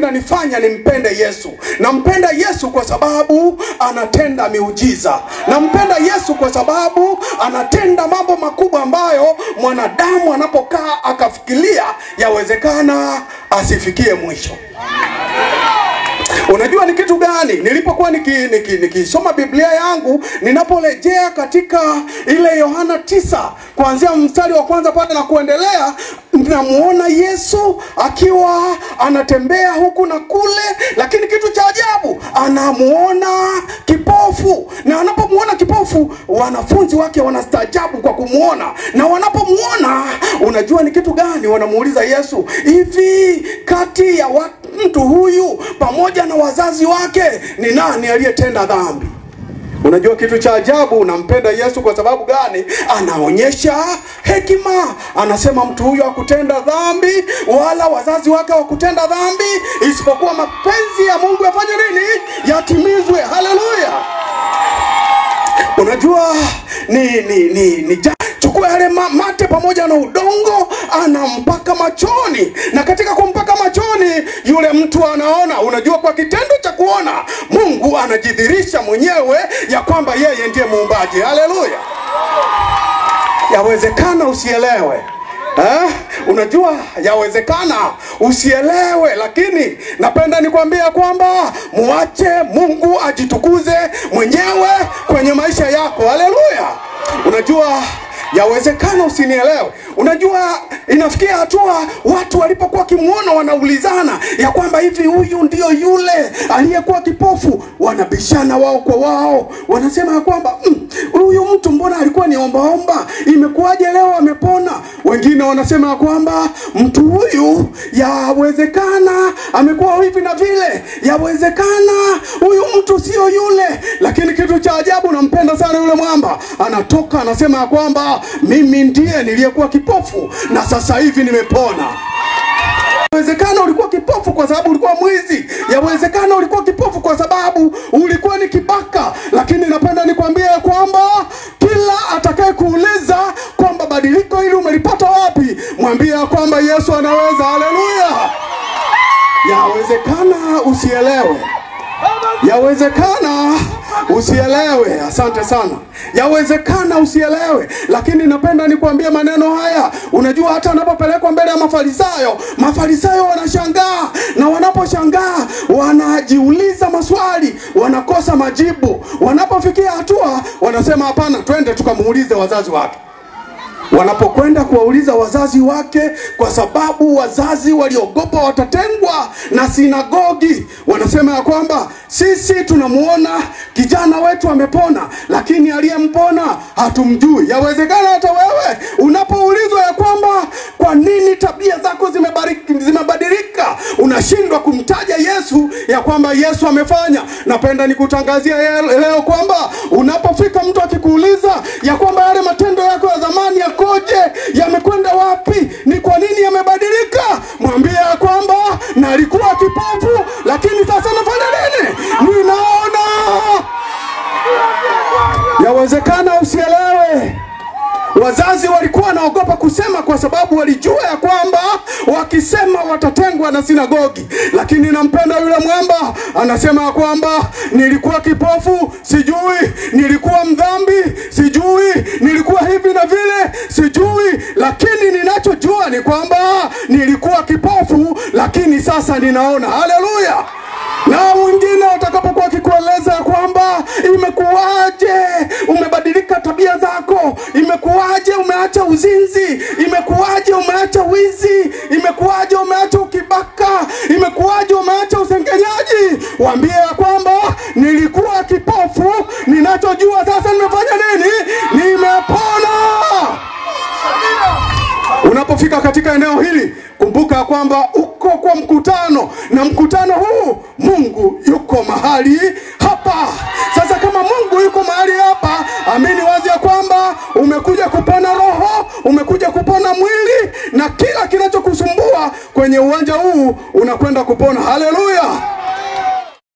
kinanifanya nimpende Yesu. Nampenda Yesu kwa sababu anatenda miujiza. Nampenda Yesu kwa sababu anatenda mambo makubwa ambayo mwanadamu anapokaa akafikiria yawezekana asifikie mwisho. Unajua ni kitu gani? Nilipokuwa nikisoma Biblia yangu, ninaporejea katika ile Yohana 9 kuanzia mstari wa kwanza pale na kuendelea, namuona Yesu akiwa anatembea huku na kule, lakini kitu cha ajabu anamuona kipofu. Na anapomuona kipofu, wanafunzi wake wanastaajabu kwa kumuona. Na wanapomuona, unajua ni kitu gani? Wanamuuliza Yesu, hivi kati ya mtu huyu pamoja na wazazi wake ni nani aliyetenda dhambi? Unajua kitu cha ajabu, unampenda Yesu kwa sababu gani? Anaonyesha hekima. Anasema mtu huyu hakutenda dhambi wala wazazi wake hakutenda dhambi, isipokuwa mapenzi ya Mungu yafanye nini? Yatimizwe. Haleluya. Unajua chukua yale mate pamoja na udongo, anampaka machoni, na katika kumpaka machoni yule mtu anaona. Unajua kwa kitendo cha kuona, Mungu anajidhihirisha mwenyewe ya kwamba yeye ndiye muumbaji. Haleluya. Yawezekana usielewe. Unajua yawezekana usielewe, lakini napenda nikwambia kwamba muache Mungu ajitukuze mwenyewe kwenye maisha yako. Haleluya. Unajua yawezekana usinielewe. Unajua inafikia hatua watu walipokuwa kimuona wanaulizana ya kwamba hivi huyu ndio yule aliyekuwa kipofu. Wanabishana wao kwa wao, wanasema ya kwamba huyu mtu mbona alikuwa ni ombaomba, imekuwaje leo amepona? Wengine wanasema ya kwamba mtu huyu yawezekana amekuwa hivi na vile, yawezekana huyu mtu sio yule. Lakini kitu cha ajabu, nampenda sana yule mwamba, anatoka anasema ya kwamba mimi ndiye niliyekuwa kipofu na sasa hivi nimepona. Yawezekana ulikuwa kipofu kwa sababu ulikuwa mwizi. Yawezekana ulikuwa kipofu kwa sababu ulikuwa ni kibaka. Lakini napenda nikwambie kwamba kila atakaye kuuliza kwamba badiliko hili umelipata wapi, mwambie kwamba Yesu anaweza. Haleluya. Yawezekana usielewe. Yawezekana usielewe. Asante sana. Yawezekana usielewe, lakini napenda nikwambie maneno haya. Unajua hata anapopelekwa mbele ya Mafarisayo wanashangaa, na wanaposhangaa wanajiuliza maswali, wanakosa majibu. Wanapofikia hatua wanasema hapana, twende tukamuulize wazazi wake. Wanapokwenda kuwauliza wazazi wake, kwa sababu wazazi waliogopa watatengwa na sinagogi, wanasema ya kwamba sisi tunamuona kijana wetu amepona, lakini aliyempona hatumjui. Yawezekana hata wewe unapoulizwa ya kwamba kwa nini tabia zako zimebadilika, unashindwa kumtaja Yesu ya kwamba Yesu amefanya. Napenda nikutangazia leo kwamba unapofika mtu akikuuliza ya kwamba yale matendo yako ya zamani yakoje, yamekwenda wapi, ni kwa nini yamebadilika, mwambie kwamba na alikuwa kipofu lakini sasa nafanya nini? Ninaona. Yawezekana usielewe. Wazazi walikuwa wanaogopa kusema kwa sababu walijua ya kwamba wakisema watatengwa na sinagogi. Lakini nampenda yule mwamba, anasema kwamba nilikuwa kipofu, sijui, nilikuwa mdhambi, sijui, nilikuwa hivi na vile, sijui, lakini ninachojua ni kwamba nilikuwa kipofu lakini sasa ninaona. Haleluya. Na wengine watakapokuwa kikueleza kwamba imekuwaje umebadilika tabia zako, imekuwaje umeacha uzinzi, imekuwaje umeacha wizi, imekuwaje umeacha ukibaka, imekuwaje umeacha usengenyaji, waambie kwamba nilikuwa kipofu, ninachojua sasa nimefanya nini? Nimepona. Unapofika katika eneo hili, kumbuka kwamba uko kwa mkutano, na mkutano huu Mungu yuko mahali hapa. Sasa kama Mungu yuko mahali hapa, amini wazi ya kwamba umekuja kupona roho, umekuja kupona mwili, na kila kinachokusumbua kwenye uwanja huu unakwenda kupona. Haleluya.